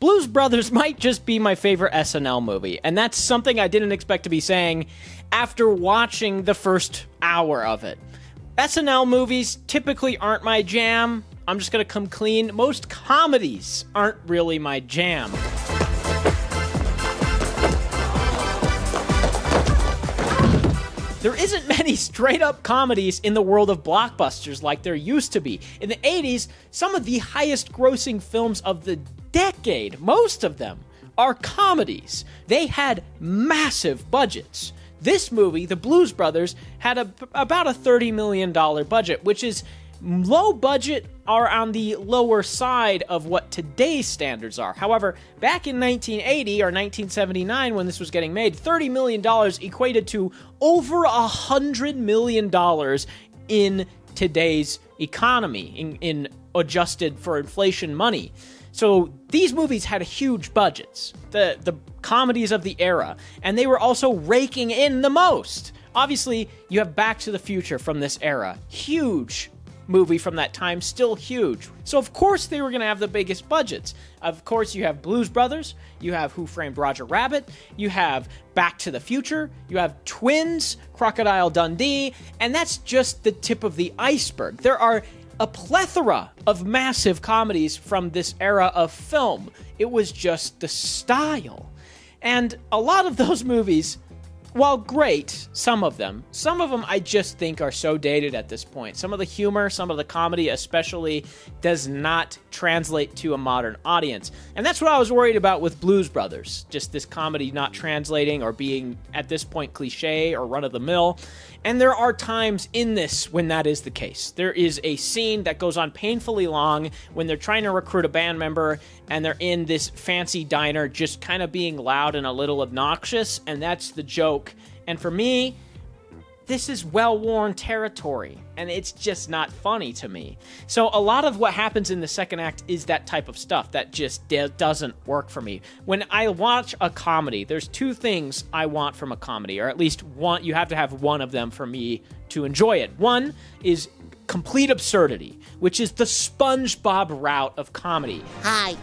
Blues Brothers might just be my favorite SNL movie, and that's something I didn't expect to be saying after watching the first hour of it. SNL movies typically aren't my jam. I'm just gonna come clean. Most comedies aren't really my jam. There isn't many straight-up comedies in the world of blockbusters like there used to be. In the 80s, some of the highest-grossing films of the decade, most of them, are comedies. They had massive budgets. This movie, The Blues Brothers, had about a $30 million budget, which is low budget are on the lower side of what today's standards are. However, back in 1980 or 1979 when this was getting made, $30 million equated to over $100 million in today's economy, in adjusted for inflation money. So these movies had huge budgets, the comedies of the era, and they were also raking in the most. Obviously, you have Back to the Future from this era. Huge movie from that time, still huge. So of course they were going to have the biggest budgets. Of course you have Blues Brothers, you have Who Framed Roger Rabbit, you have Back to the Future, you have Twins, Crocodile Dundee, and that's just the tip of the iceberg. There are a plethora of massive comedies from this era of film. It was just the style. And a lot of those movies, while great, some of them I just think are so dated at this point. Some of the humor, some of the comedy especially, does not translate to a modern audience. And that's what I was worried about with Blues Brothers. Just this comedy not translating or being, at this point, cliche or run-of-the-mill. And there are times in this when that is the case. There is a scene that goes on painfully long when they're trying to recruit a band member and they're in this fancy diner just kind of being loud and a little obnoxious, and that's the joke. And for me, this is well-worn territory, and it's just not funny to me. So a lot of what happens in the second act is that type of stuff that just doesn't work for me. When I watch a comedy, there's two things I want from a comedy, or at least one. You have to have one of them for me to enjoy it. One is complete absurdity, which is the SpongeBob route of comedy. Hi,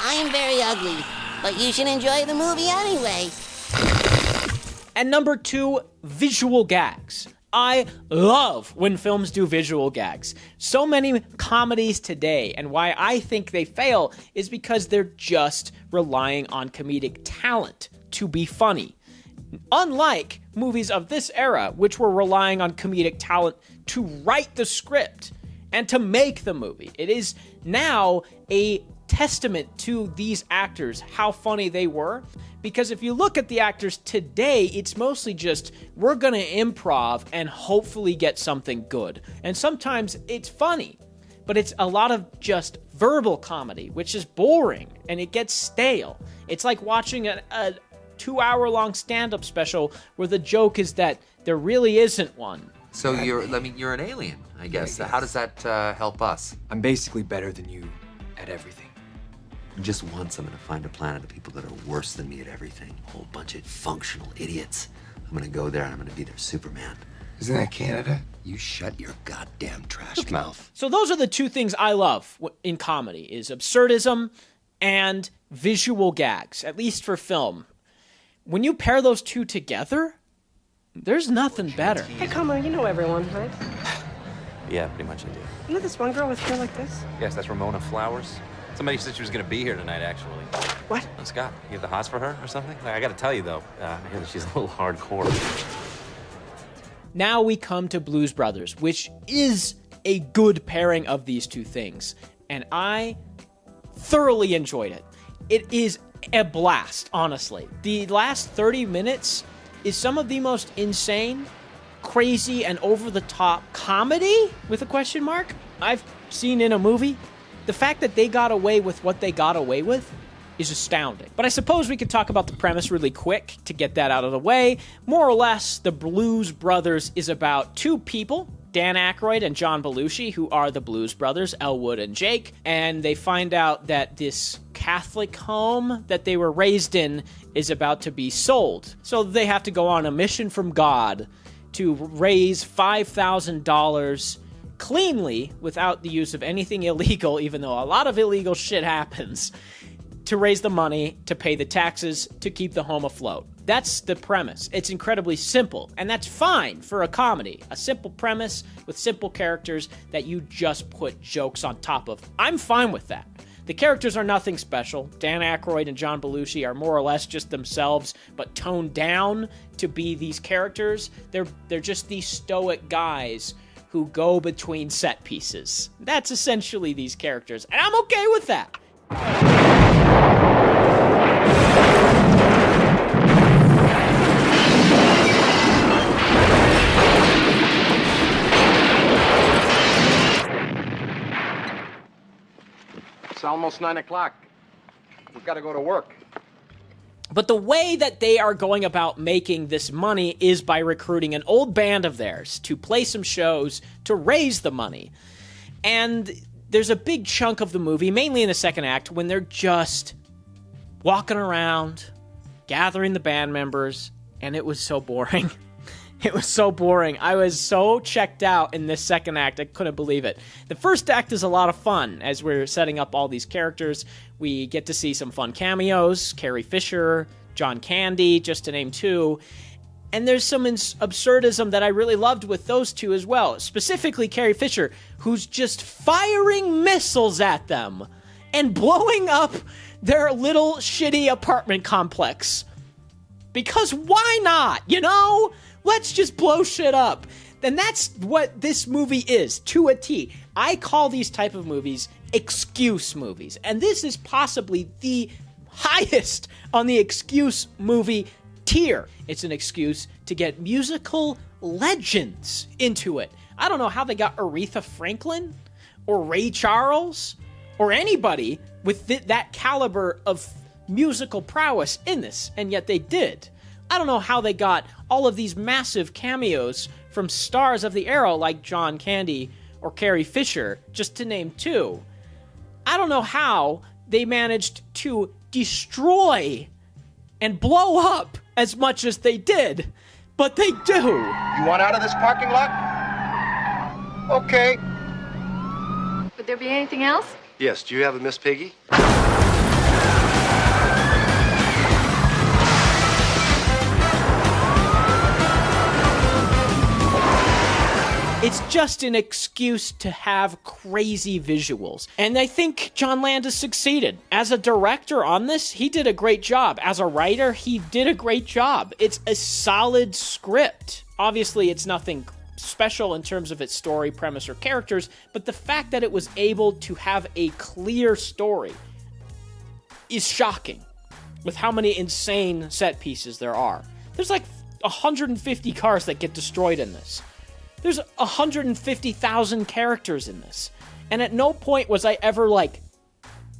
I am very ugly, but you should enjoy the movie anyway. And number two, visual gags. I love when films do visual gags. So many comedies today, and why I think they fail, is because they're just relying on comedic talent to be funny. Unlike movies of this era, which were relying on comedic talent to write the script and to make the movie. It is now a testament to these actors, how funny they were. Because if you look at the actors today, it's mostly just, we're gonna improv and hopefully get something good. And sometimes it's funny, but it's a lot of just verbal comedy, which is boring and it gets stale. It's like watching a 2-hour-long stand-up special where the joke is that there really isn't one. So you're an alien, I guess. How does that help us? I'm basically better than you at everything. Just once, I'm gonna find a planet of people that are worse than me at everything. A whole bunch of functional idiots. I'm gonna go there and I'm gonna be their Superman. Isn't that Canada? You shut your goddamn trash mouth. So those are the two things I love in comedy, is absurdism and visual gags, at least for film. When you pair those two together, there's nothing better. Hey, Como, you know everyone, right? Yeah, pretty much I do. You know this one girl with hair like this? Yes, that's Ramona Flowers. Somebody said she was gonna be here tonight, actually. What? Scott, you have the hots for her or something? I gotta tell you, though, I hear that she's a little hardcore. Now we come to Blues Brothers, which is a good pairing of these two things. And I thoroughly enjoyed it. It is a blast, honestly. The last 30 minutes is some of the most insane, crazy, and over-the-top comedy, with a question mark, I've seen in a movie. The fact that they got away with what they got away with is astounding. But I suppose we could talk about the premise really quick to get that out of the way. More or less, the Blues Brothers is about two people, Dan Aykroyd and John Belushi, who are the Blues Brothers, Elwood and Jake, and they find out that this Catholic home that they were raised in is about to be sold. So they have to go on a mission from God to raise $5,000 cleanly, without the use of anything illegal, even though a lot of illegal shit happens. to raise the money to pay the taxes to keep the home afloat. That's the premise. It's incredibly simple, and that's fine for a comedy. A simple premise with simple characters that you just put jokes on top of. I'm fine with that. The characters are nothing special. Dan Aykroyd and John Belushi are more or less just themselves, but toned down to be these characters. They're just these stoic guys who go between set pieces. That's essentially these characters, and I'm okay with that. It's almost 9 o'clock. We've got to go to work. But the way that they are going about making this money is by recruiting an old band of theirs to play some shows to raise the money. And there's a big chunk of the movie, mainly in the second act, when they're just walking around, gathering the band members, and it was so boring. It was so boring. I was so checked out in this second act, I couldn't believe it. The first act is a lot of fun as we're setting up all these characters. We get to see some fun cameos, Carrie Fisher, John Candy, just to name two. And there's some absurdism that I really loved with those two as well. Specifically Carrie Fisher, who's just firing missiles at them and blowing up their little shitty apartment complex. Because why not, you know? Let's just blow shit up. And that's what this movie is, to a T. I call these type of movies excuse movies. And this is possibly the highest on the excuse movie tier. It's an excuse to get musical legends into it. I don't know how they got Aretha Franklin or Ray Charles or anybody with that caliber of musical prowess in this, and yet they did. I don't know how they got all of these massive cameos from stars of the era like John Candy or Carrie Fisher, just to name two. I don't know how they managed to destroy and blow up as much as they did, but they do. You want out of this parking lot? Okay. Would there be anything else? Yes, do you have a Miss Piggy? It's just an excuse to have crazy visuals. And I think John Landis succeeded. As a director on this, he did a great job. As a writer, he did a great job. It's a solid script. Obviously, it's nothing special in terms of its story, premise, or characters, but the fact that it was able to have a clear story is shocking with how many insane set pieces there are. There's like 150 cars that get destroyed in this. There's 150,000 characters in this. And at no point was I ever like,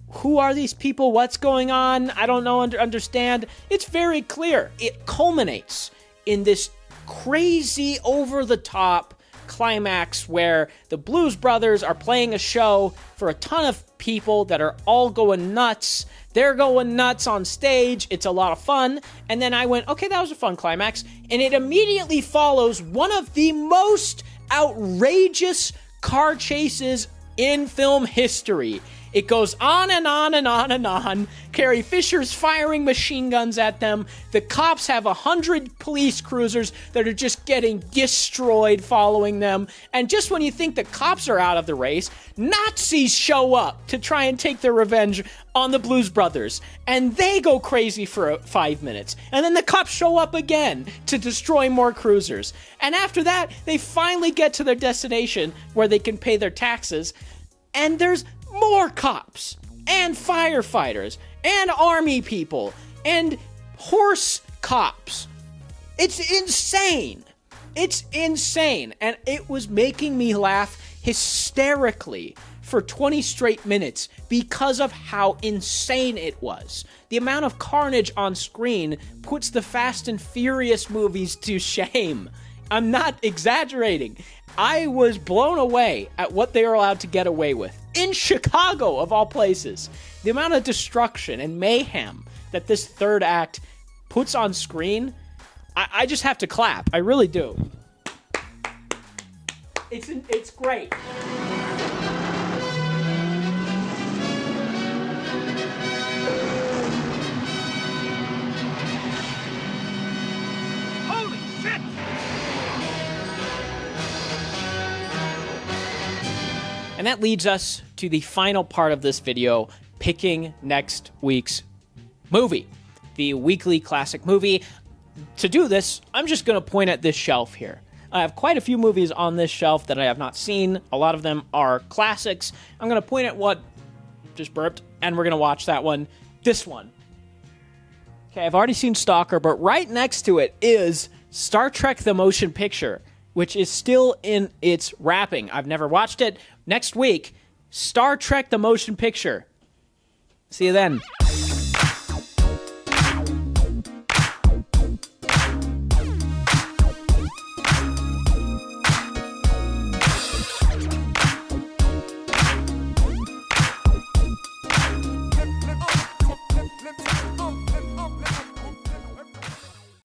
who are these people? What's going on? I don't know, understand. It's very clear. It culminates in this crazy, over-the-top climax where the Blues Brothers are playing a show for a ton of people that are all going nuts. They're going nuts on stage. It's a lot of fun. And then I went, okay, that was a fun climax. And it immediately follows one of the most outrageous car chases in film history. It goes on and on and on and on. Carrie Fisher's firing machine guns at them. The cops have 100 police cruisers that are just getting destroyed following them. And just when you think the cops are out of the race, Nazis show up to try and take their revenge on the Blues Brothers. And they go crazy for 5 minutes. And then the cops show up again to destroy more cruisers. And after that, they finally get to their destination where they can pay their taxes. And there's more cops and firefighters and army people and horse cops. It's insane. It's insane. And it was making me laugh hysterically for 20 straight minutes because of how insane it was. The amount of carnage on screen puts the Fast and Furious movies to shame. I'm not exaggerating. I was blown away at what they were allowed to get away with. In Chicago, of all places. The amount of destruction and mayhem that this third act puts on screen, I just have to clap. I really do. It's great. And that leads us to the final part of this video, picking next week's movie, the weekly classic movie. To do this, I'm just going to point at this shelf here. I have quite a few movies on this shelf that I have not seen. A lot of them are classics. I'm going to point at what just burped, and we're going to watch that one. This one. Okay, I've already seen Stalker, but right next to it is Star Trek The Motion Picture, which is still in its wrapping. I've never watched it. Next week, Star Trek The Motion Picture. See you then.